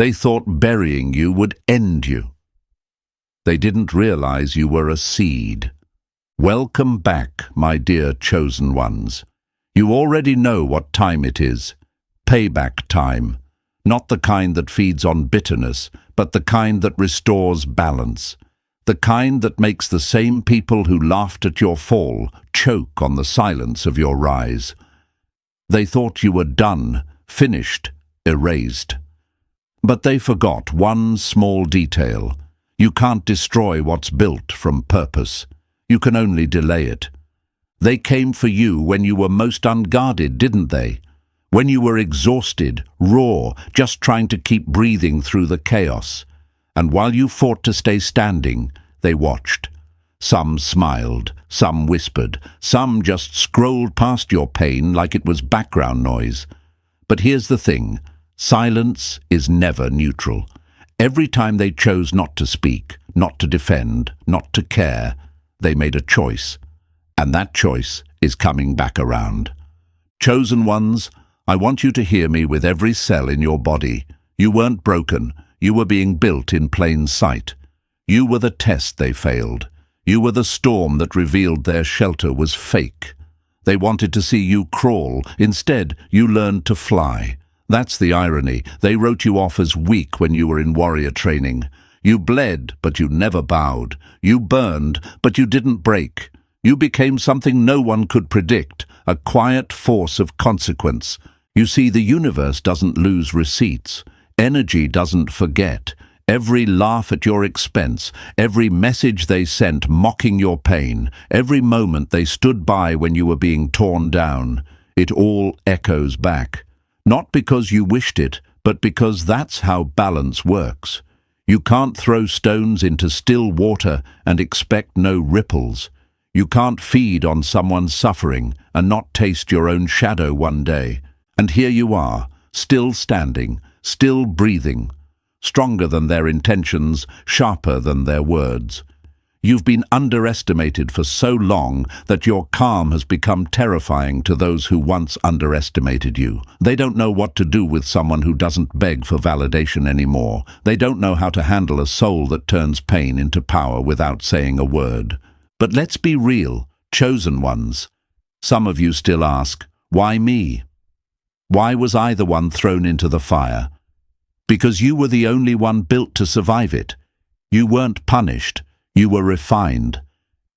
They thought burying you would end you. They didn't realize you were a seed. Welcome back, my dear chosen ones. You already know what time it is. Payback time. Not the kind that feeds on bitterness, but the kind that restores balance. The kind that makes the same people who laughed at your fall choke on the silence of your rise. They thought you were done, finished, erased. But they forgot one small detail. You can't destroy what's built from purpose. You can only delay it. They came for you when you were most unguarded, didn't they? When you were exhausted, raw, just trying to keep breathing through the chaos. And while you fought to stay standing, they watched. Some smiled, some whispered, some just scrolled past your pain like it was background noise. But here's the thing, silence is never neutral. Every time they chose not to speak, not to defend, not to care, they made a choice. And that choice is coming back around. Chosen ones, I want you to hear me with every cell in your body. You weren't broken. You were being built in plain sight. You were the test they failed. You were the storm that revealed their shelter was fake. They wanted to see you crawl. Instead, you learned to fly. That's the irony. They wrote you off as weak when you were in warrior training. You bled, but you never bowed. You burned, but you didn't break. You became something no one could predict, a quiet force of consequence. You see, the universe doesn't lose receipts. Energy doesn't forget. Every laugh at your expense, every message they sent mocking your pain, every moment they stood by when you were being torn down, it all echoes back. Not because you wished it, but because that's how balance works. You can't throw stones into still water and expect no ripples. You can't feed on someone's suffering and not taste your own shadow one day. And here you are, still standing, still breathing, stronger than their intentions, sharper than their words. You've been underestimated for so long that your calm has become terrifying to those who once underestimated you. They don't know what to do with someone who doesn't beg for validation anymore. They don't know how to handle a soul that turns pain into power without saying a word. But let's be real, chosen ones. Some of you still ask, why me? Why was I the one thrown into the fire? Because you were the only one built to survive it. You weren't punished. You were refined.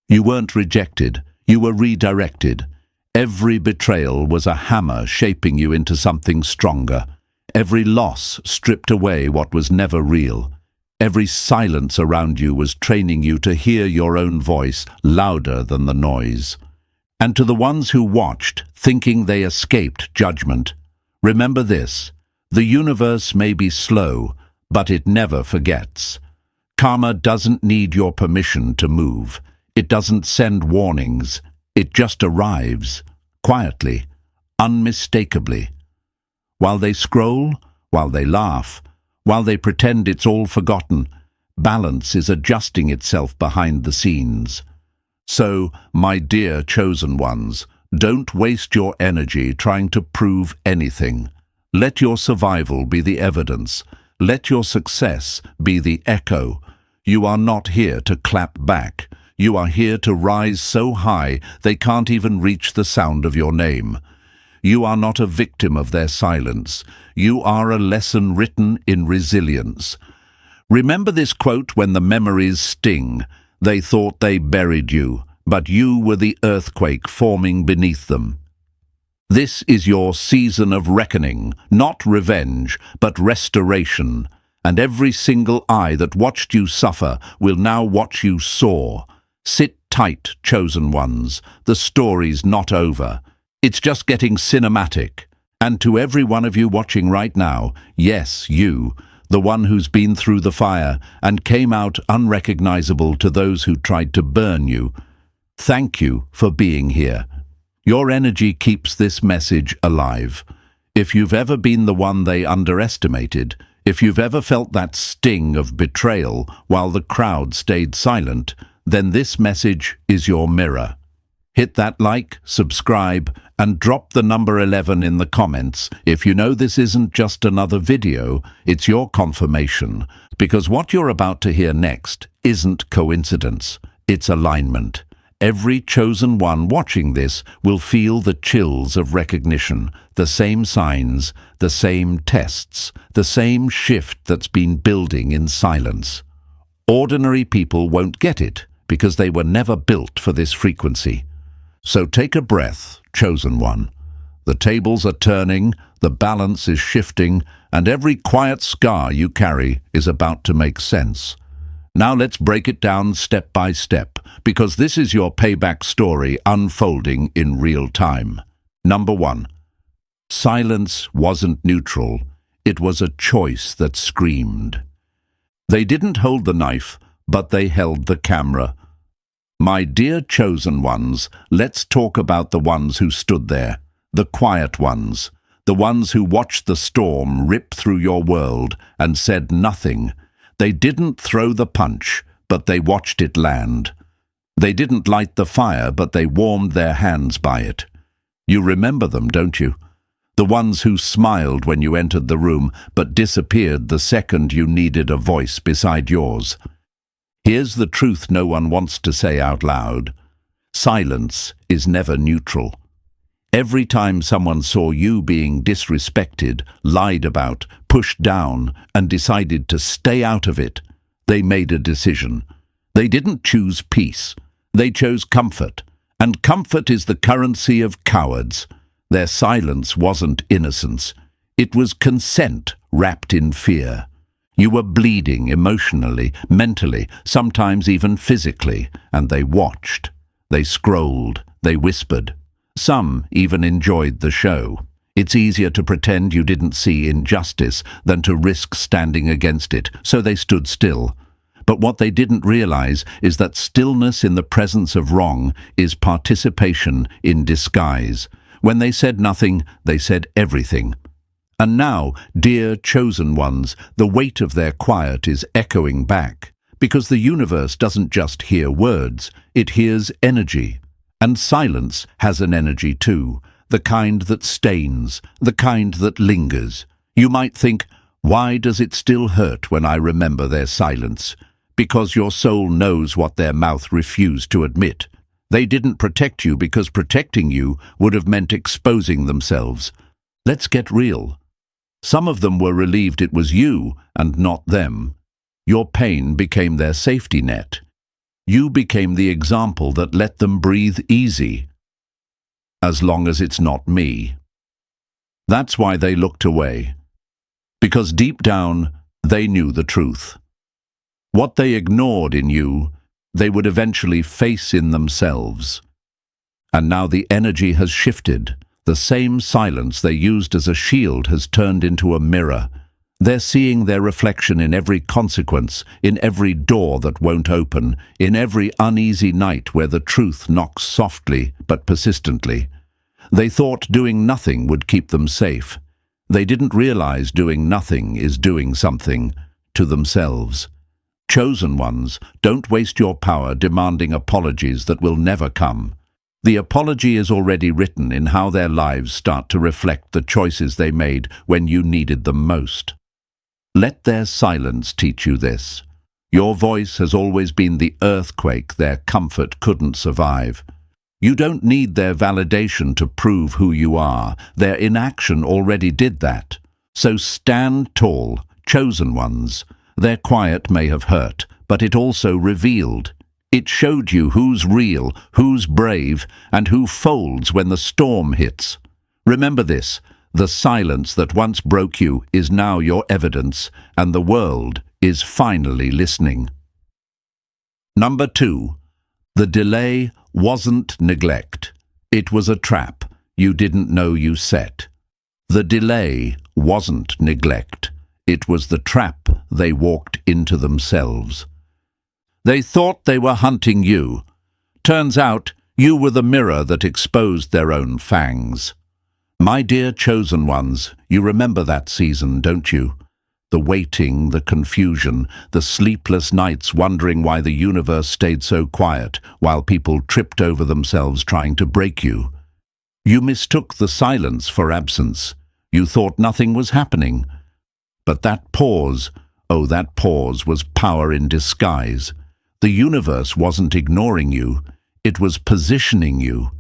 You weren't rejected. You were redirected. Every betrayal was a hammer shaping you into something stronger. Every loss stripped away what was never real. Every silence around you was training you to hear your own voice louder than the noise. And to the ones who watched, thinking they escaped judgment, remember this: the universe may be slow, but it never forgets. Karma doesn't need your permission to move. It doesn't send warnings. It just arrives, quietly, unmistakably. While they scroll, while they laugh, while they pretend it's all forgotten, balance is adjusting itself behind the scenes. So, my dear chosen ones, don't waste your energy trying to prove anything. Let your survival be the evidence. Let your success be the echo. You are not here to clap back. You are here to rise so high they can't even reach the sound of your name. You are not a victim of their silence. You are a lesson written in resilience. Remember this quote when the memories sting. They thought they buried you, but you were the earthquake forming beneath them. This is your season of reckoning, not revenge, but restoration. And every single eye that watched you suffer will now watch you soar. Sit tight, chosen ones. The story's not over. It's just getting cinematic. And to every one of you watching right now, yes, you, the one who's been through the fire and came out unrecognizable to those who tried to burn you, thank you for being here. Your energy keeps this message alive. If you've ever been the one they underestimated, if you've ever felt that sting of betrayal while the crowd stayed silent, then this message is your mirror. Hit that like, subscribe, and drop the number 11 in the comments if you know this isn't just another video, it's your confirmation, because what you're about to hear next isn't coincidence, it's alignment. Every chosen one watching this will feel the chills of recognition, the same signs, the same tests, the same shift that's been building in silence. Ordinary people won't get it because they were never built for this frequency. So take a breath, chosen one. The tables are turning, the balance is shifting, and every quiet scar you carry is about to make sense. Now let's break it down step by step, because this is your payback story unfolding in real time. Number 1. Silence wasn't neutral. It was a choice that screamed. They didn't hold the knife, but they held the camera. My dear chosen ones, let's talk about the ones who stood there, the quiet ones, the ones who watched the storm rip through your world and said nothing. They didn't throw the punch, but they watched it land. They didn't light the fire, but they warmed their hands by it. You remember them, don't you? The ones who smiled when you entered the room, but disappeared the second you needed a voice beside yours. Here's the truth no one wants to say out loud. Silence is never neutral. Every time someone saw you being disrespected, lied about, pushed down, and decided to stay out of it, they made a decision. They didn't choose peace. They chose comfort. And comfort is the currency of cowards. Their silence wasn't innocence. It was consent wrapped in fear. You were bleeding emotionally, mentally, sometimes even physically, and they watched. They scrolled, they whispered. Some even enjoyed the show. It's easier to pretend you didn't see injustice than to risk standing against it, so they stood still. But what they didn't realize is that stillness in the presence of wrong is participation in disguise. When they said nothing, they said everything. And now, dear chosen ones, the weight of their quiet is echoing back, because the universe doesn't just hear words, it hears energy. And silence has an energy too, the kind that stains, the kind that lingers. You might think, why does it still hurt when I remember their silence? Because your soul knows what their mouth refused to admit. They didn't protect you because protecting you would have meant exposing themselves. Let's get real. Some of them were relieved it was you and not them. Your pain became their safety net. You became the example that let them breathe easy. As long as it's not me. That's why they looked away. Because deep down, they knew the truth. What they ignored in you, they would eventually face in themselves. And now the energy has shifted. The same silence they used as a shield has turned into a mirror. They're seeing their reflection in every consequence, in every door that won't open, in every uneasy night where the truth knocks softly but persistently. They thought doing nothing would keep them safe. They didn't realize doing nothing is doing something to themselves. Chosen ones, don't waste your power demanding apologies that will never come. The apology is already written in how their lives start to reflect the choices they made when you needed them most. Let their silence teach you this. Your voice has always been the earthquake their comfort couldn't survive. You don't need their validation to prove who you are. Their inaction already did that. So stand tall, chosen ones. Their quiet may have hurt, but it also revealed. It showed you who's real, who's brave, and who folds when the storm hits. Remember this, the silence that once broke you is now your evidence, and the world is finally listening. Number 2. The delay wasn't neglect. It was a trap you didn't know you set. The delay wasn't neglect. It was the trap they walked into themselves. They thought they were hunting you. Turns out you were the mirror that exposed their own fangs. My dear chosen ones, you remember that season, don't you? The waiting, the confusion, the sleepless nights wondering why the universe stayed so quiet while people tripped over themselves trying to break you. You mistook the silence for absence. You thought nothing was happening. But that pause, oh, that pause was power in disguise. The universe wasn't ignoring you. It was positioning you.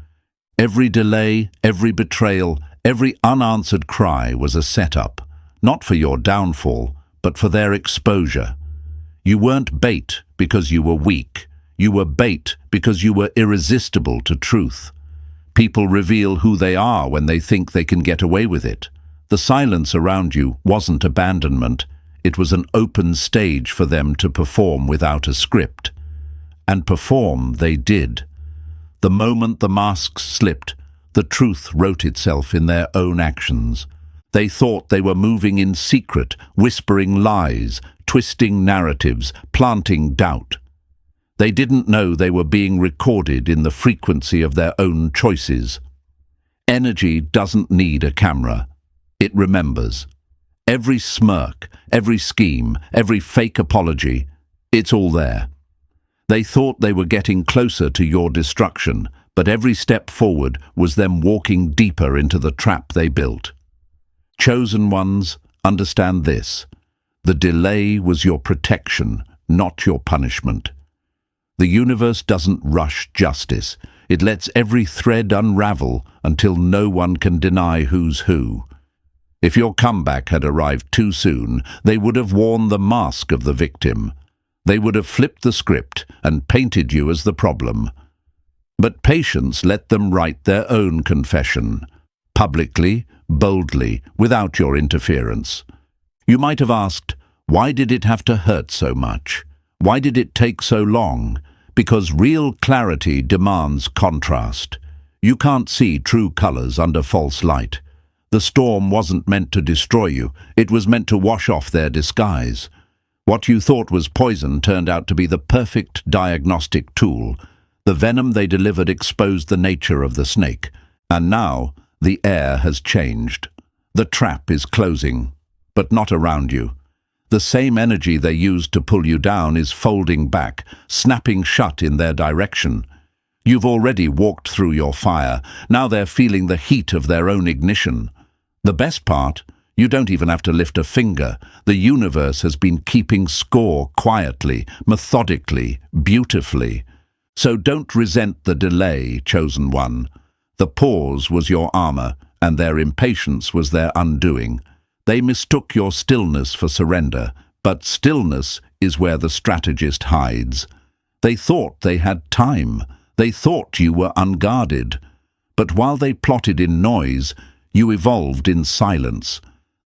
Every delay, every betrayal, every unanswered cry was a setup, not for your downfall, but for their exposure. You weren't bait because you were weak. You were bait because you were irresistible to truth. People reveal who they are when they think they can get away with it. The silence around you wasn't abandonment. It was an open stage for them to perform without a script. And perform they did. The moment the masks slipped, the truth wrote itself in their own actions. They thought they were moving in secret, whispering lies, twisting narratives, planting doubt. They didn't know they were being recorded in the frequency of their own choices. Energy doesn't need a camera. It remembers. Every smirk, every scheme, every fake apology, it's all there. They thought they were getting closer to your destruction, but every step forward was them walking deeper into the trap they built. Chosen ones, understand this. The delay was your protection, not your punishment. The universe doesn't rush justice. It lets every thread unravel until no one can deny who's who. If your comeback had arrived too soon, they would have worn the mask of the victim. They would have flipped the script and painted you as the problem. But patience let them write their own confession, publicly, boldly, without your interference. You might have asked, why did it have to hurt so much? Why did it take so long? Because real clarity demands contrast. You can't see true colors under false light. The storm wasn't meant to destroy you. It was meant to wash off their disguise. What you thought was poison turned out to be the perfect diagnostic tool. The venom they delivered exposed the nature of the snake. And now, the air has changed. The trap is closing, but not around you. The same energy they used to pull you down is folding back, snapping shut in their direction. You've already walked through your fire. Now they're feeling the heat of their own ignition. The best part, you don't even have to lift a finger. The universe has been keeping score quietly, methodically, beautifully. So don't resent the delay, chosen one. The pause was your armor, and their impatience was their undoing. They mistook your stillness for surrender, but stillness is where the strategist hides. They thought they had time. They thought you were unguarded. But while they plotted in noise, you evolved in silence.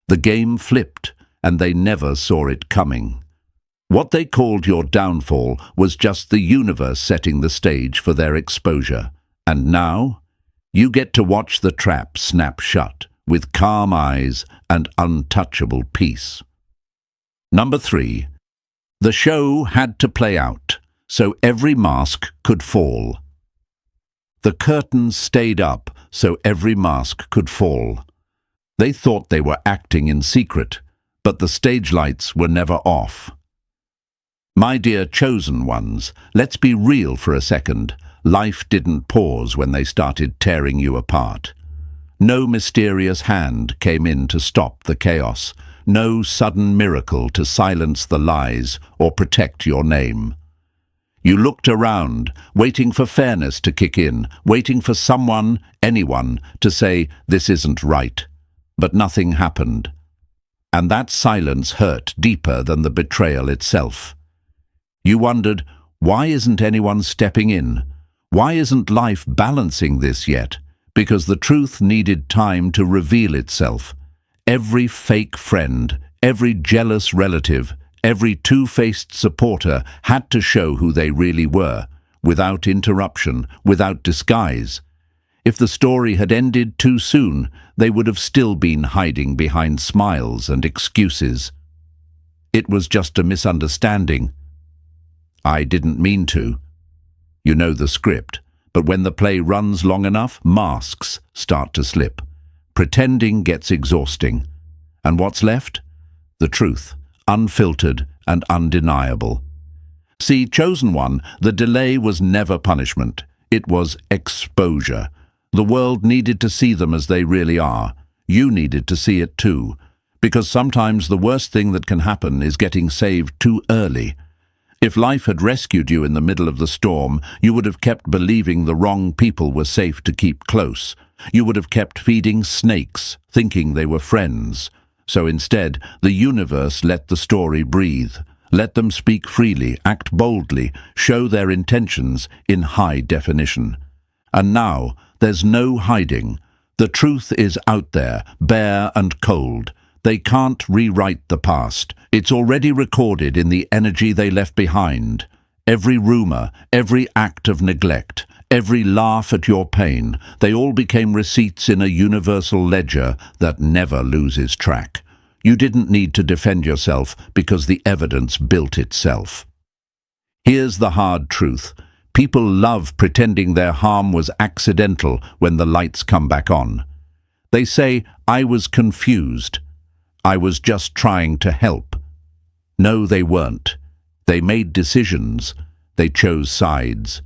The game flipped, and they never saw it coming. What they called your downfall was just the universe setting the stage for their exposure. And now, you get to watch the trap snap shut, with calm eyes and untouchable peace. Number 3. The show had to play out, so every mask could fall. The curtains stayed up, so every mask could fall. They thought they were acting in secret, but the stage lights were never off. My dear chosen ones, let's be real for a second. Life didn't pause when they started tearing you apart. No mysterious hand came in to stop the chaos. No sudden miracle to silence the lies or protect your name. You looked around, waiting for fairness to kick in, waiting for someone, anyone, to say, this isn't right. But nothing happened. And that silence hurt deeper than the betrayal itself. You wondered, why isn't anyone stepping in? Why isn't life balancing this yet? Because the truth needed time to reveal itself. Every fake friend, every jealous relative, every two-faced supporter had to show who they really were, without interruption, without disguise. If the story had ended too soon, they would have still been hiding behind smiles and excuses. It was just a misunderstanding. I didn't mean to. You know the script, but when the play runs long enough, masks start to slip. Pretending gets exhausting. And what's left? The truth. unfiltered and undeniable. See, Chosen One, the delay was never punishment. It was exposure. The world needed to see them as they really are. You needed to see it too. Because sometimes the worst thing that can happen is getting saved too early. If life had rescued you in the middle of the storm, you would have kept believing the wrong people were safe to keep close. You would have kept feeding snakes, thinking they were friends. So instead, the universe let the story breathe. Let them speak freely, act boldly, show their intentions in high definition. And now, there's no hiding. The truth is out there, bare and cold. They can't rewrite the past. It's already recorded in the energy they left behind. Every rumor, every act of neglect, every laugh at your pain, they all became receipts in a universal ledger that never loses track. You didn't need to defend yourself because the evidence built itself. Here's the hard truth. People love pretending their harm was accidental when the lights come back on. They say, "I was confused. I was just trying to help." No, they weren't. They made decisions. They chose sides.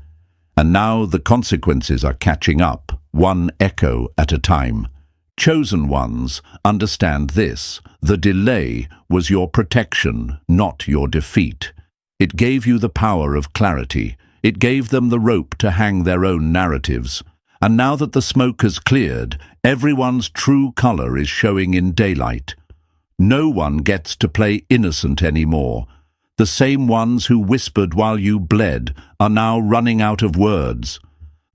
And now the consequences are catching up, one echo at a time. Chosen ones, understand this. The delay was your protection, not your defeat. It gave you the power of clarity. It gave them the rope to hang their own narratives. And now that the smoke has cleared, everyone's true color is showing in daylight. No one gets to play innocent anymore. The same ones who whispered while you bled are now running out of words.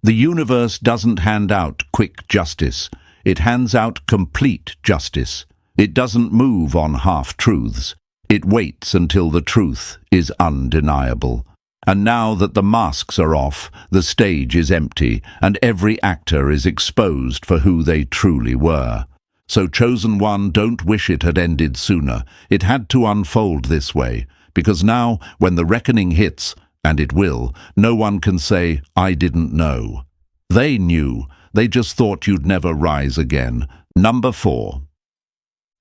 The universe doesn't hand out quick justice. It hands out complete justice. It doesn't move on half-truths. It waits until the truth is undeniable. And now that the masks are off, the stage is empty, and every actor is exposed for who they truly were. So Chosen One, don't wish it had ended sooner. It had to unfold this way, because now, when the reckoning hits, and it will, no one can say, "I didn't know." They knew. They just thought you'd never rise again. Number 4.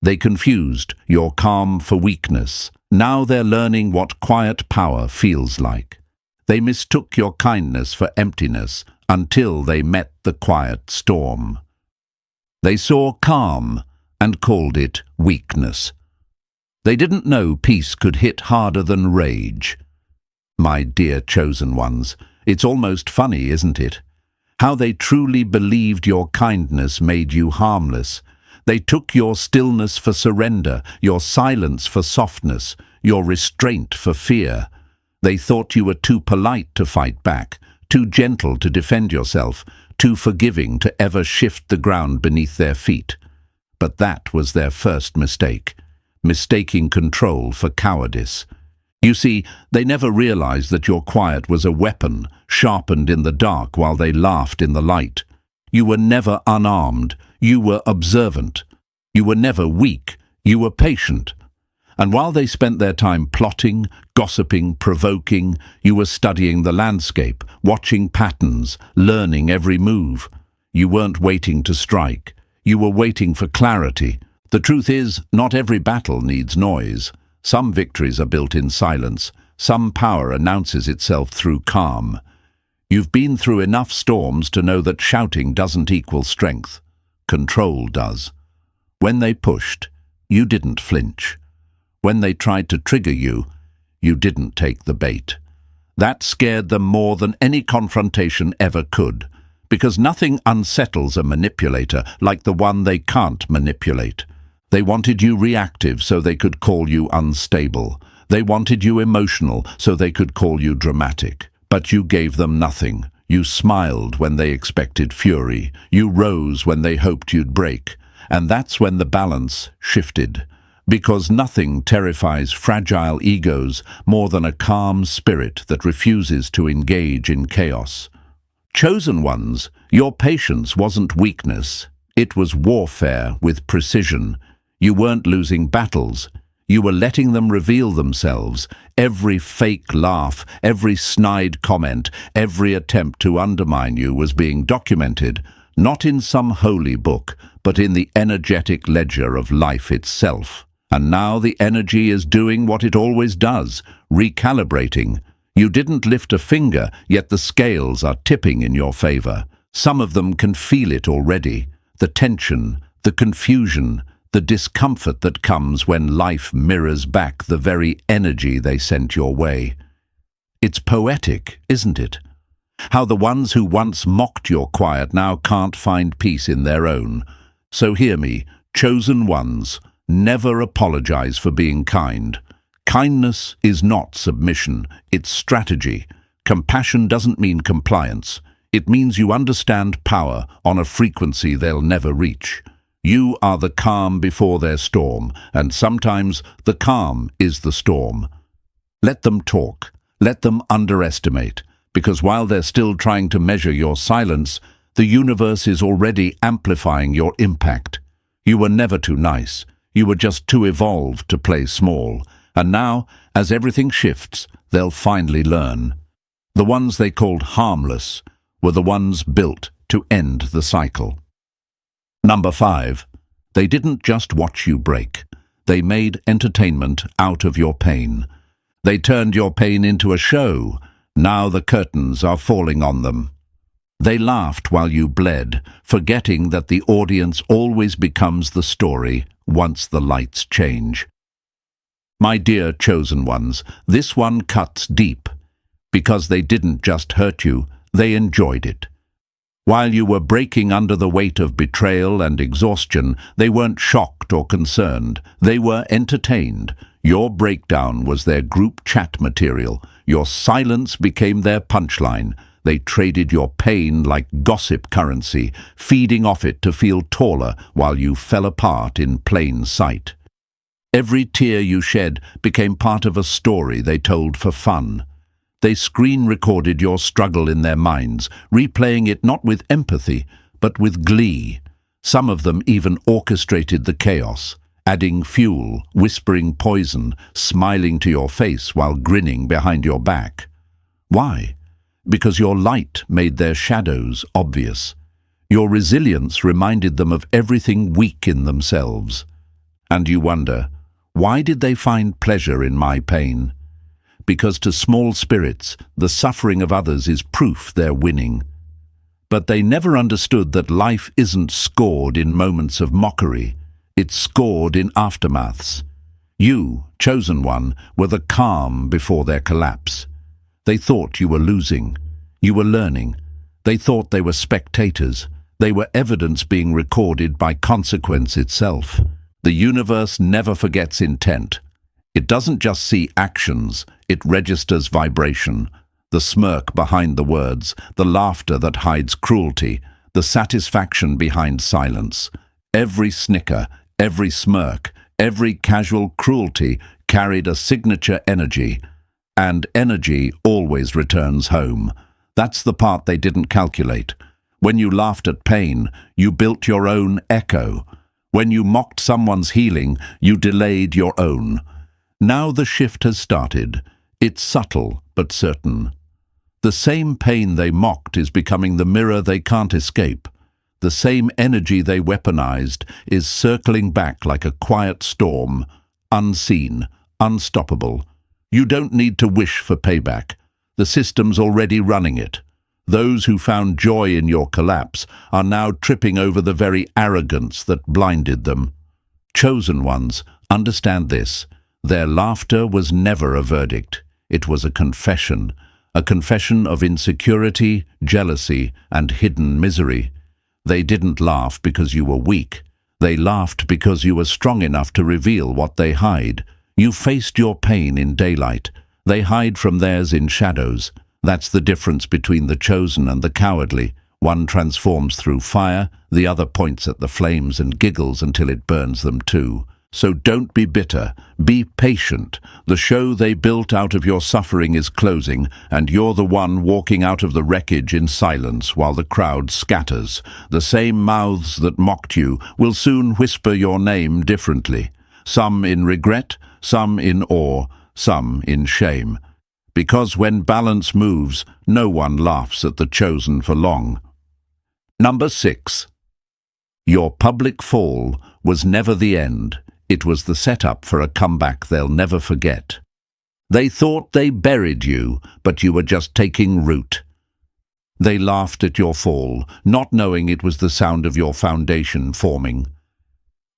They confused your calm for weakness. Now they're learning what quiet power feels like. They mistook your kindness for emptiness until they met the quiet storm. They saw calm and called it weakness. They didn't know peace could hit harder than rage. My dear chosen ones, it's almost funny, isn't it? How they truly believed your kindness made you harmless. They took your stillness for surrender, your silence for softness, your restraint for fear. They thought you were too polite to fight back, too gentle to defend yourself, too forgiving to ever shift the ground beneath their feet. But that was their first mistake, mistaking control for cowardice. You see, they never realized that your quiet was a weapon, sharpened in the dark while they laughed in the light. You were never unarmed. You were observant. You were never weak. You were patient. And while they spent their time plotting, gossiping, provoking, you were studying the landscape, watching patterns, learning every move. You weren't waiting to strike. You were waiting for clarity. The truth is, not every battle needs noise. Some victories are built in silence. Some power announces itself through calm. You've been through enough storms to know that shouting doesn't equal strength. Control does. When they pushed, you didn't flinch. When they tried to trigger you, you didn't take the bait. That scared them more than any confrontation ever could, because nothing unsettles a manipulator like the one they can't manipulate. They wanted you reactive so they could call you unstable. They wanted you emotional so they could call you dramatic. But you gave them nothing. You smiled when they expected fury. You rose when they hoped you'd break. And that's when the balance shifted. Because nothing terrifies fragile egos more than a calm spirit that refuses to engage in chaos. Chosen ones, your patience wasn't weakness. It was warfare with precision. You weren't losing battles. You were letting them reveal themselves. Every fake laugh, every snide comment, every attempt to undermine you was being documented, not in some holy book, but in the energetic ledger of life itself. And now the energy is doing what it always does, recalibrating. You didn't lift a finger, yet the scales are tipping in your favor. Some of them can feel it already. The tension, the confusion, the discomfort that comes when life mirrors back the very energy they sent your way. It's poetic, isn't it? How the ones who once mocked your quiet now can't find peace in their own. So hear me, chosen ones, never apologize for being kind. Kindness is not submission, it's strategy. Compassion doesn't mean compliance. It means you understand power on a frequency they'll never reach. You are the calm before their storm, and sometimes the calm is the storm. Let them talk. Let them underestimate, because while they're still trying to measure your silence, the universe is already amplifying your impact. You were never too nice. You were just too evolved to play small. And now, as everything shifts, they'll finally learn. The ones they called harmless were the ones built to end the cycle. Number 5. They didn't just watch you break. They made entertainment out of your pain. They turned your pain into a show. Now the curtains are falling on them. They laughed while you bled, forgetting that the audience always becomes the story once the lights change. My dear chosen ones, this one cuts deep. Because they didn't just hurt you, they enjoyed it. While you were breaking under the weight of betrayal and exhaustion, they weren't shocked or concerned. They were entertained. Your breakdown was their group chat material. Your silence became their punchline. They traded your pain like gossip currency, feeding off it to feel taller while you fell apart in plain sight. Every tear you shed became part of a story they told for fun. They screen-recorded your struggle in their minds, replaying it not with empathy, but with glee. Some of them even orchestrated the chaos, adding fuel, whispering poison, smiling to your face while grinning behind your back. Why? Because your light made their shadows obvious. Your resilience reminded them of everything weak in themselves. And you wonder, why did they find pleasure in my pain? Because to small spirits, the suffering of others is proof they're winning. But they never understood that life isn't scored in moments of mockery. It's scored in aftermaths. You, chosen one, were the calm before their collapse. They thought you were losing. You were learning. They thought they were spectators. They were evidence being recorded by consequence itself. The universe never forgets intent. It doesn't just see actions, it registers vibration. The smirk behind the words, the laughter that hides cruelty, the satisfaction behind silence. Every snicker, every smirk, every casual cruelty carried a signature energy. And energy always returns home. That's the part they didn't calculate. When you laughed at pain, you built your own echo. When you mocked someone's healing, you delayed your own. Now the shift has started. It's subtle but certain. The same pain they mocked is becoming the mirror they can't escape. The same energy they weaponized is circling back like a quiet storm, unseen, unstoppable. You don't need to wish for payback. The system's already running it. Those who found joy in your collapse are now tripping over the very arrogance that blinded them. Chosen ones, understand this. Their laughter was never a verdict. It was a confession of insecurity, jealousy, and hidden misery. They didn't laugh because you were weak. They laughed because you were strong enough to reveal what they hide. You faced your pain in daylight. They hide from theirs in shadows. That's the difference between the chosen and the cowardly. One transforms through fire, the other points at the flames and giggles until it burns them too. So don't be bitter, be patient. The show they built out of your suffering is closing, and you're the one walking out of the wreckage in silence while the crowd scatters. The same mouths that mocked you will soon whisper your name differently. Some in regret, some in awe, some in shame. Because when balance moves, no one laughs at the chosen for long. Number 6. Your public fall was never the end. It was the setup for a comeback they'll never forget. They thought they buried you, but you were just taking root. They laughed at your fall, not knowing it was the sound of your foundation forming.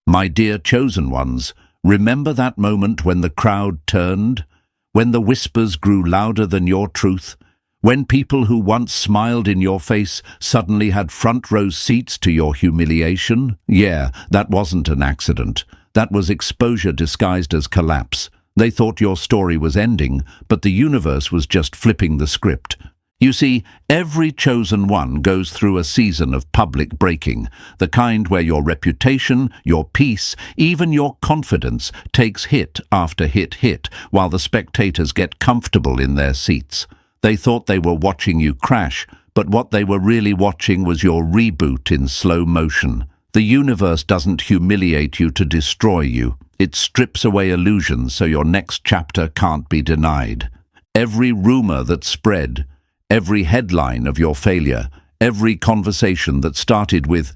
My dear chosen ones, remember that moment when the crowd turned? When the whispers grew louder than your truth? When people who once smiled in your face suddenly had front-row seats to your humiliation? Yeah, that wasn't an accident. That was exposure disguised as collapse. They thought your story was ending, but the universe was just flipping the script. You see, every chosen one goes through a season of public breaking, the kind where your reputation, your peace, even your confidence takes hit after hit, while the spectators get comfortable in their seats. They thought they were watching you crash, but what they were really watching was your reboot in slow motion. The universe doesn't humiliate you to destroy you. It strips away illusions so your next chapter can't be denied. Every rumor that spread, every headline of your failure, every conversation that started with,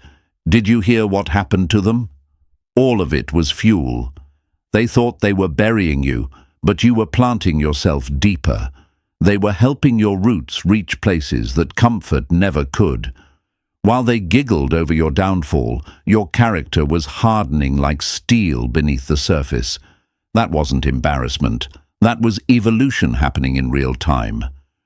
"Did you hear what happened to them?" All of it was fuel. They thought they were burying you, but you were planting yourself deeper. They were helping your roots reach places that comfort never could. While they giggled over your downfall, your character was hardening like steel beneath the surface. That wasn't embarrassment. That was evolution happening in real time.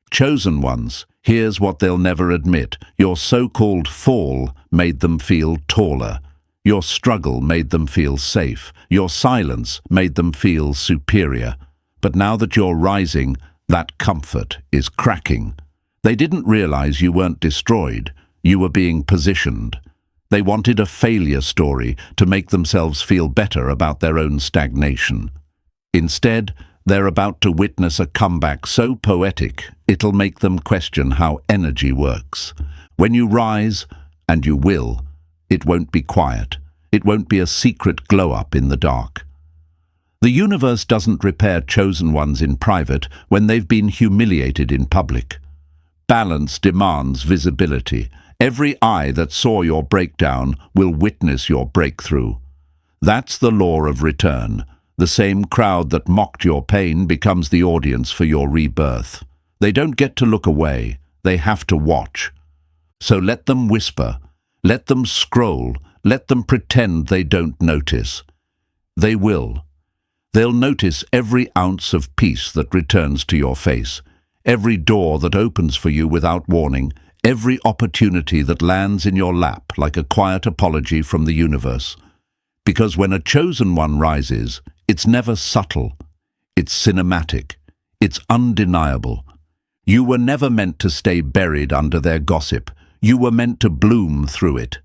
Chosen ones, here's what they'll never admit. Your so-called fall made them feel taller. Your struggle made them feel safe. Your silence made them feel superior. But now that you're rising, that comfort is cracking. They didn't realize you weren't destroyed. You were being positioned. They wanted a failure story to make themselves feel better about their own stagnation. Instead, they're about to witness a comeback so poetic, it'll make them question how energy works. When you rise, and you will, it won't be quiet. It won't be a secret glow-up in the dark. The universe doesn't repair chosen ones in private when they've been humiliated in public. Balance demands visibility. Every eye that saw your breakdown will witness your breakthrough. That's the law of return. The same crowd that mocked your pain becomes the audience for your rebirth. They don't get to look away. They have to watch. So let them whisper. Let them scroll. Let them pretend they don't notice. They will. They'll notice every ounce of peace that returns to your face, every door that opens for you without warning, every opportunity that lands in your lap like a quiet apology from the universe. Because when a chosen one rises, it's never subtle. It's cinematic. It's undeniable. You were never meant to stay buried under their gossip. You were meant to bloom through it.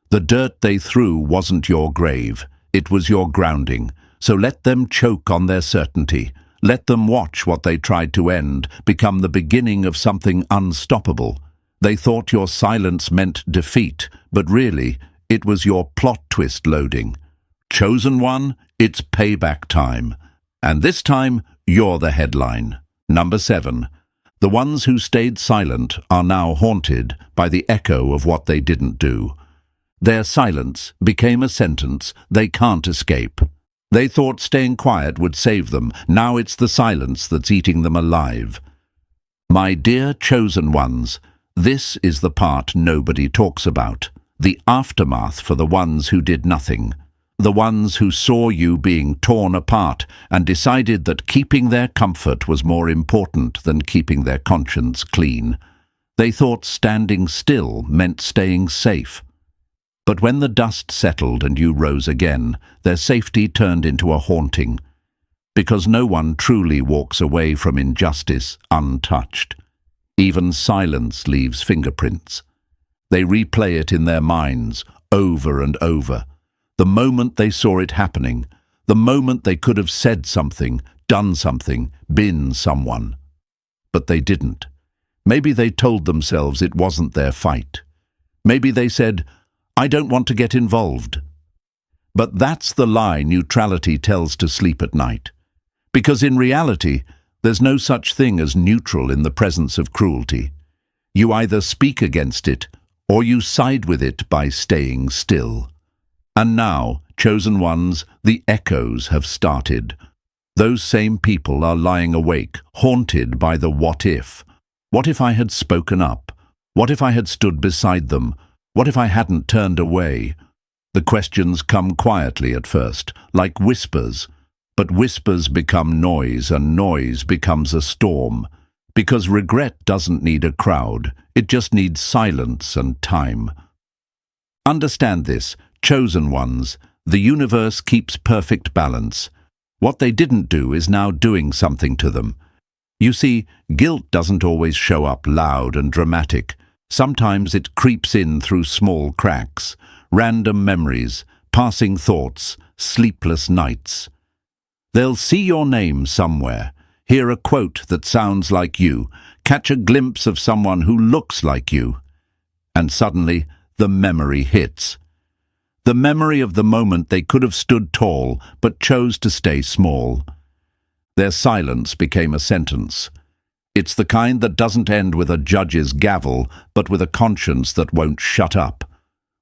The dirt they threw wasn't your grave. It was your grounding. So let them choke on their certainty. Let them watch what they tried to end become the beginning of something unstoppable. They thought your silence meant defeat, but really, it was your plot twist loading. Chosen one, it's payback time. And this time, you're the headline. Number 7. The ones who stayed silent are now haunted by the echo of what they didn't do. Their silence became a sentence they can't escape. They thought staying quiet would save them. Now it's the silence that's eating them alive. My dear chosen ones, this is the part nobody talks about. The aftermath for the ones who did nothing. The ones who saw you being torn apart and decided that keeping their comfort was more important than keeping their conscience clean. They thought standing still meant staying safe. But when the dust settled and you rose again, their safety turned into a haunting. Because no one truly walks away from injustice untouched. Even silence leaves fingerprints. They replay it in their minds, over and over. The moment they saw it happening, the moment they could have said something, done something, been someone. But they didn't. Maybe they told themselves it wasn't their fight. Maybe they said, "I don't want to get involved." But that's the lie neutrality tells to sleep at night. Because in reality, there's no such thing as neutral in the presence of cruelty. You either speak against it, or you side with it by staying still. And now, Chosen ones, the echoes have started. Those same people are lying awake, haunted by the what if. What if I had spoken up? What if I had stood beside them? What if I hadn't turned away? The questions come quietly at first, like whispers. But whispers become noise, and noise becomes a storm. Because regret doesn't need a crowd, it just needs silence and time. Understand this, chosen ones, the universe keeps perfect balance. What they didn't do is now doing something to them. You see, guilt doesn't always show up loud and dramatic. Sometimes it creeps in through small cracks, random memories, passing thoughts, sleepless nights. They'll see your name somewhere, hear a quote that sounds like you, catch a glimpse of someone who looks like you, and suddenly the memory hits. The memory of the moment they could have stood tall but chose to stay small. Their silence became a sentence. It's the kind that doesn't end with a judge's gavel, but with a conscience that won't shut up.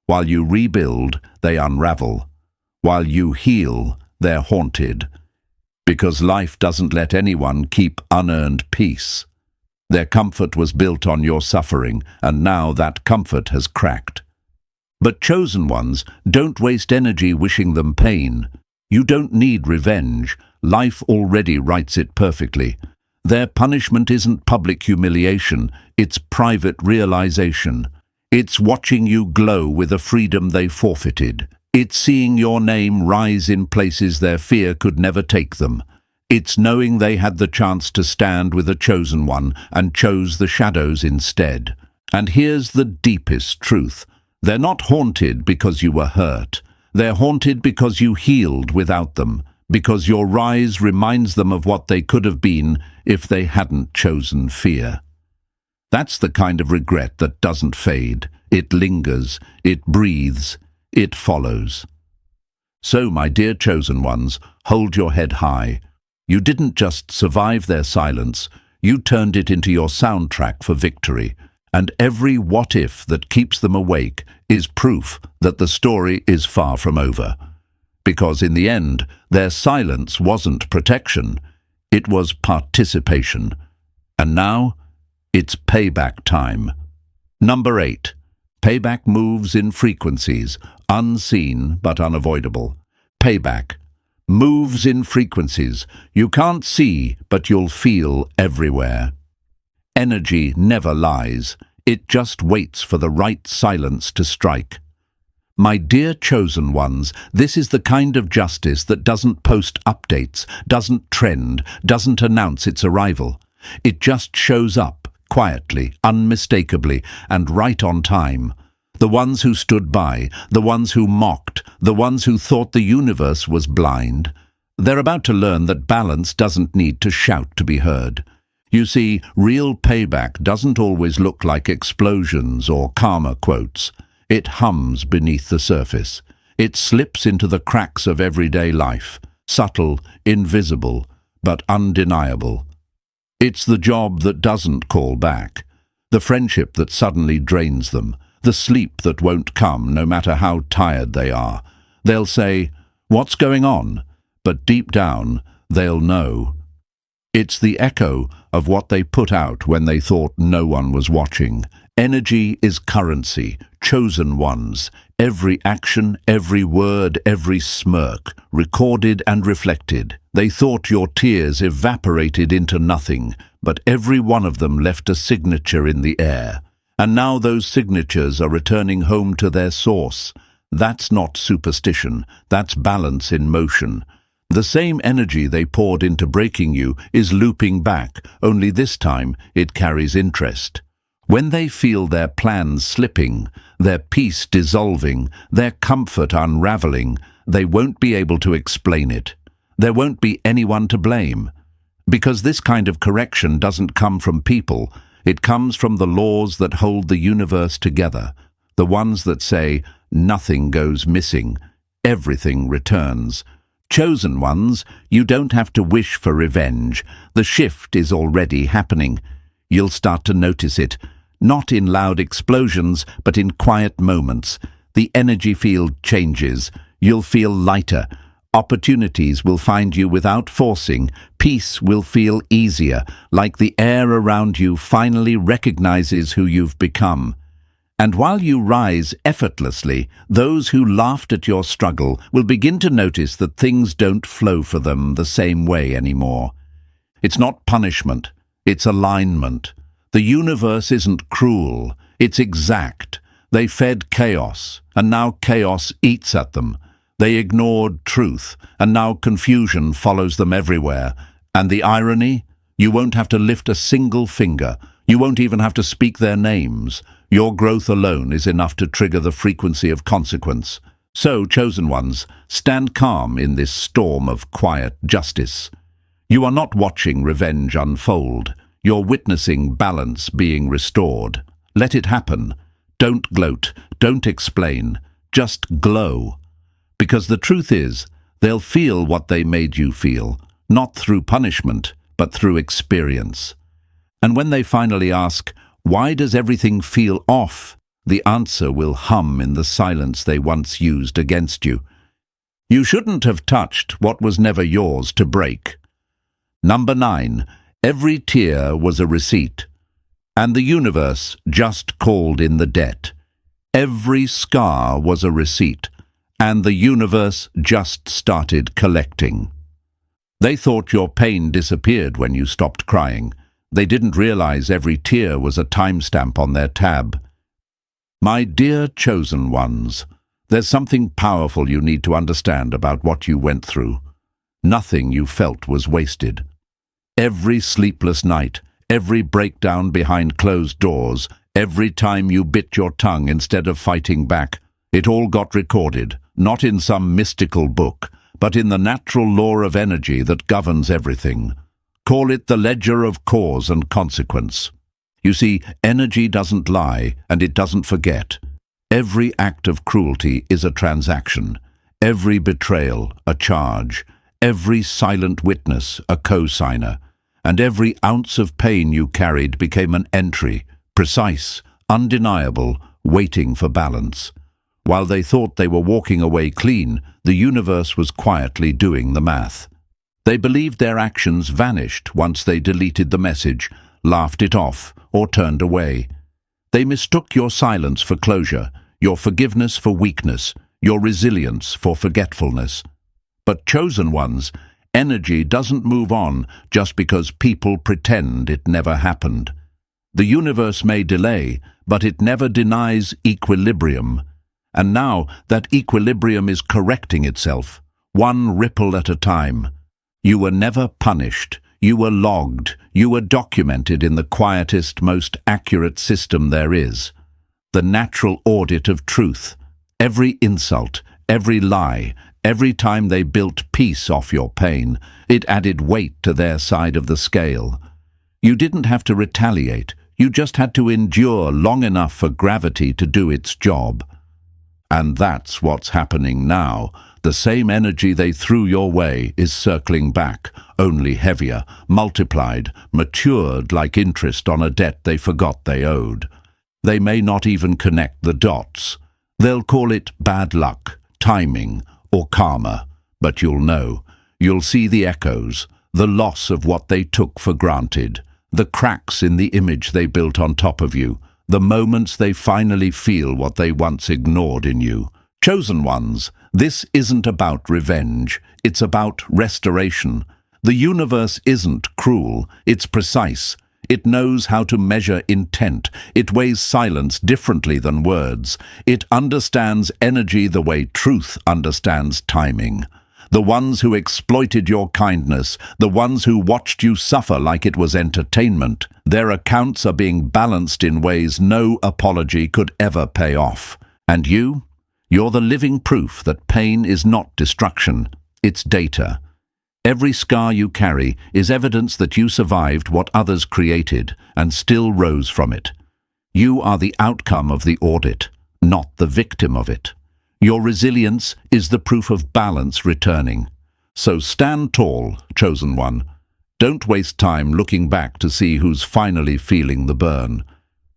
While you rebuild, they unravel. While you heal, they're haunted. Because life doesn't let anyone keep unearned peace. Their comfort was built on your suffering, and now that comfort has cracked. But chosen ones, don't waste energy wishing them pain. You don't need revenge. Life already writes it perfectly. Their punishment isn't public humiliation, it's private realization. It's watching you glow with a freedom they forfeited. It's seeing your name rise in places their fear could never take them. It's knowing they had the chance to stand with a chosen one and chose the shadows instead. And here's the deepest truth. They're not haunted because you were hurt. They're haunted because you healed without them, because your rise reminds them of what they could have been if they hadn't chosen fear. That's the kind of regret that doesn't fade. It lingers, it breathes, it follows. So, my dear chosen ones, hold your head high. You didn't just survive their silence, you turned it into your soundtrack for victory. And every what-if that keeps them awake is proof that the story is far from over. Because in the end, their silence wasn't protection, it was participation. And now, it's payback time. Number 8. Payback moves in frequencies, unseen but unavoidable. Payback moves in frequencies you can't see but you'll feel everywhere. Energy never lies. It just waits for the right silence to strike. My dear chosen ones, this is the kind of justice that doesn't post updates, doesn't trend, doesn't announce its arrival. It just shows up, quietly, unmistakably, and right on time. The ones who stood by, the ones who mocked, the ones who thought the universe was blind. They're about to learn that balance doesn't need to shout to be heard. You see, real payback doesn't always look like explosions or karma quotes. It hums beneath the surface. It slips into the cracks of everyday life, subtle, invisible, but undeniable. It's the job that doesn't call back, the friendship that suddenly drains them, the sleep that won't come no matter how tired they are. They'll say, "What's going on?" But deep down, they'll know. It's the echo of what they put out when they thought no one was watching. Energy is currency, chosen ones. Every action, every word, every smirk, recorded and reflected. They thought your tears evaporated into nothing, but every one of them left a signature in the air. And now those signatures are returning home to their source. That's not superstition, that's balance in motion. The same energy they poured into breaking you is looping back, only this time it carries interest. When they feel their plans slipping, their peace dissolving, their comfort unraveling, they won't be able to explain it. There won't be anyone to blame. Because this kind of correction doesn't come from people, it comes from the laws that hold the universe together, the ones that say, nothing goes missing, everything returns. Chosen ones, you don't have to wish for revenge. The shift is already happening. You'll start to notice it, not in loud explosions, but in quiet moments. The energy field changes. You'll feel lighter. Opportunities will find you without forcing. Peace will feel easier, like the air around you finally recognizes who you've become. And while you rise effortlessly, those who laughed at your struggle will begin to notice that things don't flow for them the same way anymore. It's not punishment, it's alignment. The universe isn't cruel, it's exact. They fed chaos, and now chaos eats at them. They ignored truth, and now confusion follows them everywhere. And the irony? You won't have to lift a single finger. You won't even have to speak their names. Your growth alone is enough to trigger the frequency of consequence. So, chosen ones, stand calm in this storm of quiet justice. You are not watching revenge unfold. You're witnessing balance being restored. Let it happen. Don't gloat. Don't explain. Just glow. Because the truth is, they'll feel what they made you feel, not through punishment, but through experience. And when they finally ask, "Why does everything feel off?" the answer will hum in the silence they once used against you. You shouldn't have touched what was never yours to break. Number 9. Every tear was a receipt, and the universe just called in the debt. Every scar was a receipt, and the universe just started collecting. They thought your pain disappeared when you stopped crying. They didn't realize every tear was a timestamp on their tab. My dear chosen ones, there's something powerful you need to understand about what you went through. Nothing you felt was wasted. Every sleepless night, every breakdown behind closed doors, every time you bit your tongue instead of fighting back, it all got recorded, not in some mystical book, but in the natural law of energy that governs everything. Call it the ledger of cause and consequence. You see, energy doesn't lie, and it doesn't forget. Every act of cruelty is a transaction, every betrayal a charge, every silent witness a co-signer, and every ounce of pain you carried became an entry, precise, undeniable, waiting for balance. While they thought they were walking away clean, the universe was quietly doing the math. They believed their actions vanished once they deleted the message, laughed it off, or turned away. They mistook your silence for closure, your forgiveness for weakness, your resilience for forgetfulness. But chosen ones, energy doesn't move on just because people pretend it never happened. The universe may delay, but it never denies equilibrium. And now that equilibrium is correcting itself, one ripple at a time. You were never punished. You were logged. You were documented in the quietest, most accurate system there is. The natural audit of truth. Every insult, every lie, every time they built peace off your pain, it added weight to their side of the scale. You didn't have to retaliate. You just had to endure long enough for gravity to do its job. And that's what's happening now. The same energy they threw your way is circling back, only heavier, multiplied, matured like interest on a debt they forgot they owed. They may not even connect the dots. They'll call it bad luck, timing, or karma. But you'll know. You'll see the echoes, the loss of what they took for granted, the cracks in the image they built on top of you, the moments they finally feel what they once ignored in you. Chosen ones, this isn't about revenge, it's about restoration. The universe isn't cruel, it's precise. It knows how to measure intent. It weighs silence differently than words. It understands energy the way truth understands timing. The ones who exploited your kindness, the ones who watched you suffer like it was entertainment, their accounts are being balanced in ways no apology could ever pay off. And you're the living proof that pain is not destruction, it's data. Every scar you carry is evidence that you survived what others created and still rose from it. You are the outcome of the audit, not the victim of it. Your resilience is the proof of balance returning. So stand tall, chosen one. Don't waste time looking back to see who's finally feeling the burn.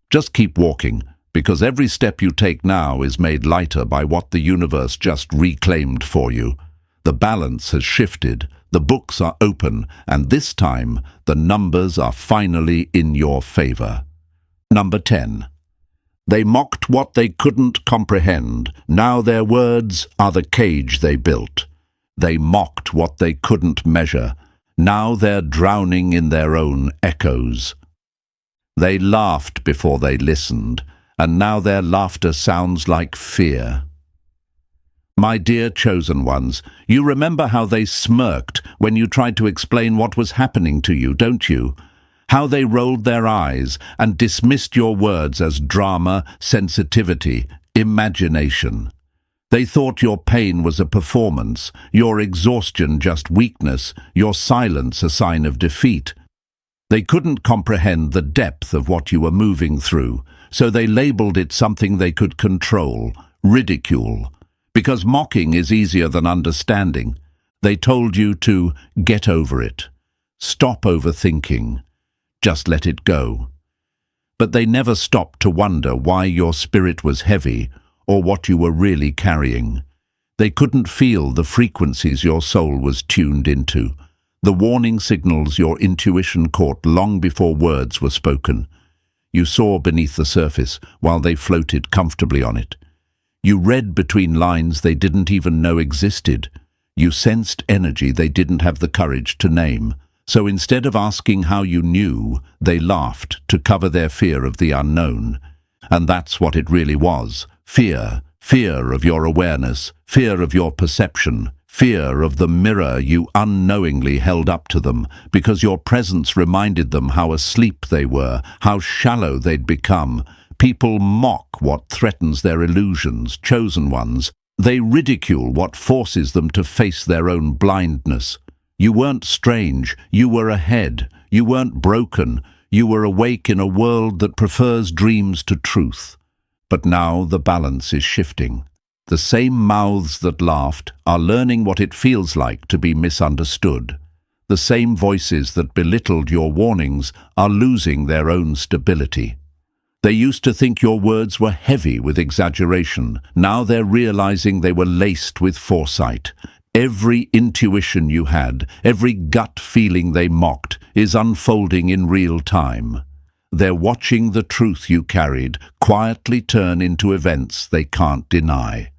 Just keep walking, because every step you take now is made lighter by what the universe just reclaimed for you. The balance has shifted, the books are open, and this time the numbers are finally in your favor. Number 10. They mocked what they couldn't comprehend. Now their words are the cage they built. They mocked what they couldn't measure. Now they're drowning in their own echoes. They laughed before they listened, and now their laughter sounds like fear. My dear chosen ones, you remember how they smirked when you tried to explain what was happening to you, don't you? How they rolled their eyes and dismissed your words as drama, sensitivity, imagination. They thought your pain was a performance, your exhaustion just weakness, your silence a sign of defeat. They couldn't comprehend the depth of what you were moving through, so they labeled it something they could control, ridicule. Because mocking is easier than understanding, they told you to get over it. Stop overthinking. Just let it go. But they never stopped to wonder why your spirit was heavy or what you were really carrying. They couldn't feel the frequencies your soul was tuned into, the warning signals your intuition caught long before words were spoken. You saw beneath the surface while they floated comfortably on it. You read between lines they didn't even know existed. You sensed energy they didn't have the courage to name. So instead of asking how you knew, they laughed to cover their fear of the unknown. And that's what it really was. Fear. Fear of your awareness. Fear of your perception. Fear of the mirror you unknowingly held up to them, because your presence reminded them how asleep they were, how shallow they'd become. People mock what threatens their illusions, chosen ones. They ridicule what forces them to face their own blindness. You weren't strange, you were ahead. You weren't broken, you were awake in a world that prefers dreams to truth. But now the balance is shifting. The same mouths that laughed are learning what it feels like to be misunderstood. The same voices that belittled your warnings are losing their own stability. They used to think your words were heavy with exaggeration. Now they're realizing they were laced with foresight. Every intuition you had, every gut feeling they mocked, is unfolding in real time. They're watching the truth you carried quietly turn into events they can't deny.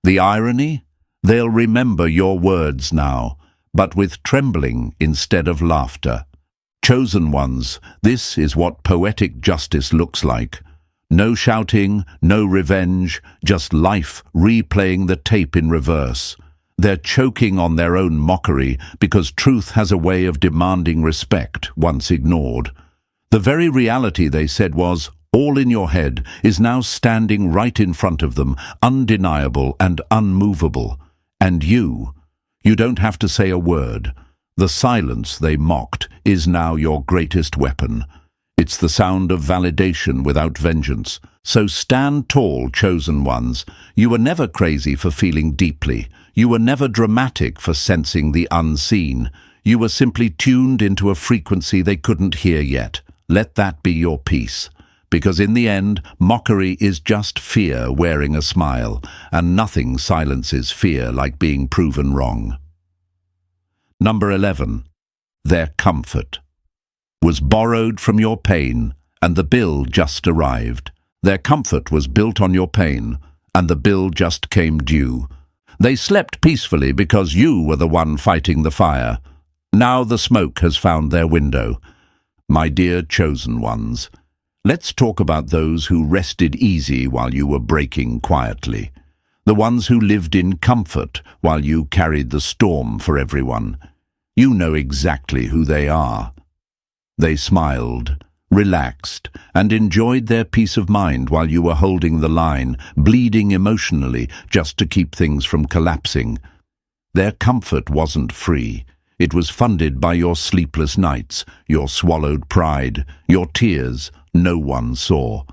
The irony? They'll remember your words now, but with trembling instead of laughter. Chosen ones, this is what poetic justice looks like. No shouting, no revenge, just life replaying the tape in reverse. They're choking on their own mockery because truth has a way of demanding respect once ignored. The very reality they said was all in your head is now standing right in front of them, undeniable and unmovable. And you don't have to say a word. The silence they mocked is now your greatest weapon. It's the sound of validation without vengeance. So stand tall, chosen ones. You were never crazy for feeling deeply. You were never dramatic for sensing the unseen. You were simply tuned into a frequency they couldn't hear yet. Let that be your peace. Because in the end, mockery is just fear wearing a smile, and nothing silences fear like being proven wrong. Number 11. Their comfort was borrowed from your pain, and the bill just arrived. Their comfort was built on your pain, and the bill just came due. They slept peacefully because you were the one fighting the fire. Now the smoke has found their window. My dear chosen ones, let's talk about those who rested easy while you were breaking quietly. The ones who lived in comfort while you carried the storm for everyone. You know exactly who they are. They smiled, relaxed, and enjoyed their peace of mind while you were holding the line, bleeding emotionally just to keep things from collapsing. Their comfort wasn't free. It was funded by your sleepless nights, your swallowed pride, your tears no one saw.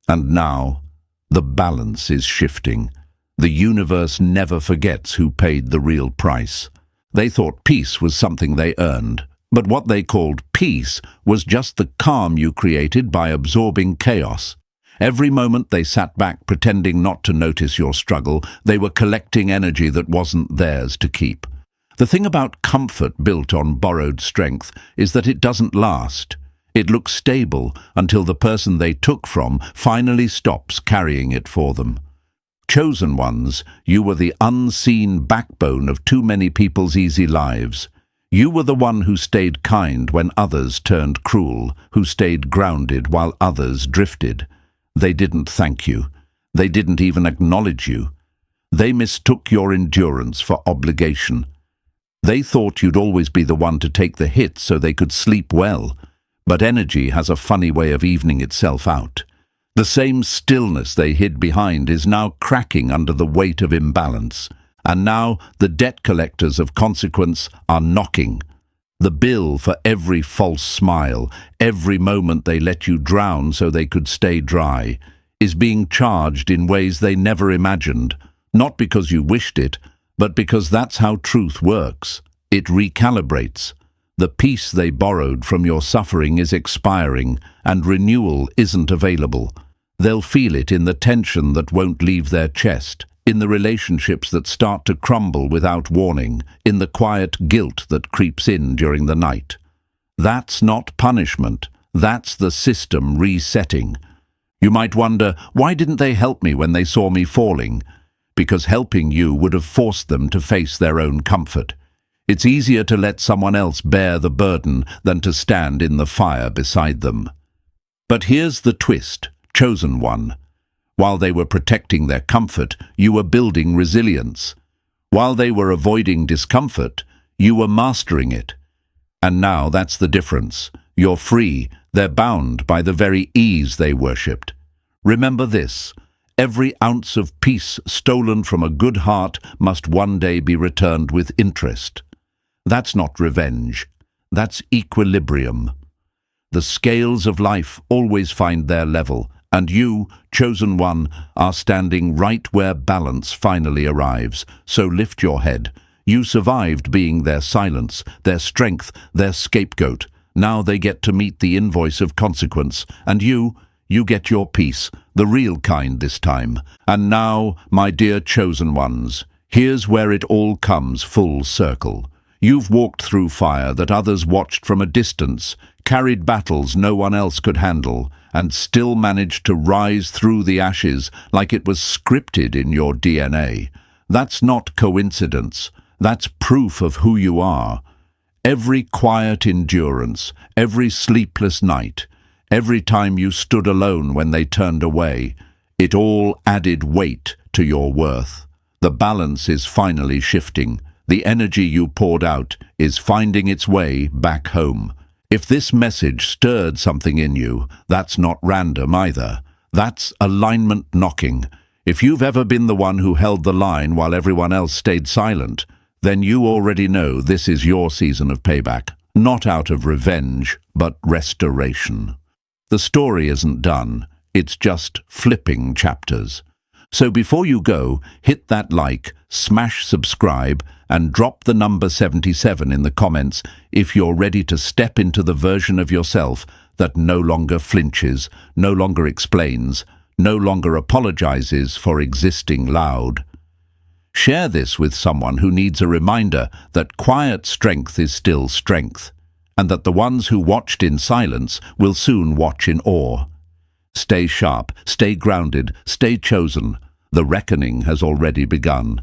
And now, the balance is shifting. The universe never forgets who paid the real price. They thought peace was something they earned, but what they called peace was just the calm you created by absorbing chaos. Every moment they sat back pretending not to notice your struggle, they were collecting energy that wasn't theirs to keep. The thing about comfort built on borrowed strength is that it doesn't last. It looks stable until the person they took from finally stops carrying it for them. Chosen ones, you were the unseen backbone of too many people's easy lives. You were the one who stayed kind when others turned cruel, who stayed grounded while others drifted. They didn't thank you. They didn't even acknowledge you. They mistook your endurance for obligation. They thought you'd always be the one to take the hit so they could sleep well. But energy has a funny way of evening itself out. The same stillness they hid behind is now cracking under the weight of imbalance. And now the debt collectors of consequence are knocking. The bill for every false smile, every moment they let you drown so they could stay dry, is being charged in ways they never imagined, not because you wished it, but because that's how truth works. It recalibrates. The peace they borrowed from your suffering is expiring, and renewal isn't available. They'll feel it in the tension that won't leave their chest, in the relationships that start to crumble without warning, in the quiet guilt that creeps in during the night. That's not punishment. That's the system resetting. You might wonder, why didn't they help me when they saw me falling? Because helping you would have forced them to face their own comfort. It's easier to let someone else bear the burden than to stand in the fire beside them. But here's the twist, chosen one. While they were protecting their comfort, you were building resilience. While they were avoiding discomfort, you were mastering it. And now that's the difference. You're free. They're bound by the very ease they worshipped. Remember this. Every ounce of peace stolen from a good heart must one day be returned with interest. That's not revenge. That's equilibrium. The scales of life always find their level, and you, chosen one, are standing right where balance finally arrives. So lift your head. You survived being their silence, their strength, their scapegoat. Now they get to meet the invoice of consequence, and you get your peace, the real kind this time. And now, my dear chosen ones, here's where it all comes full circle. You've walked through fire that others watched from a distance, carried battles no one else could handle, and still managed to rise through the ashes like it was scripted in your DNA. That's not coincidence. That's proof of who you are. Every quiet endurance, every sleepless night, every time you stood alone when they turned away, it all added weight to your worth. The balance is finally shifting. The energy you poured out is finding its way back home. If this message stirred something in you, that's not random either. That's alignment knocking. If you've ever been the one who held the line while everyone else stayed silent, then you already know this is your season of payback. Not out of revenge, but restoration. The story isn't done. It's just flipping chapters. So before you go, hit that like, smash subscribe, and drop the number 77 in the comments if you're ready to step into the version of yourself that no longer flinches, no longer explains, no longer apologizes for existing loud. Share this with someone who needs a reminder that quiet strength is still strength, and that the ones who watched in silence will soon watch in awe. Stay sharp, stay grounded, stay chosen. The reckoning has already begun.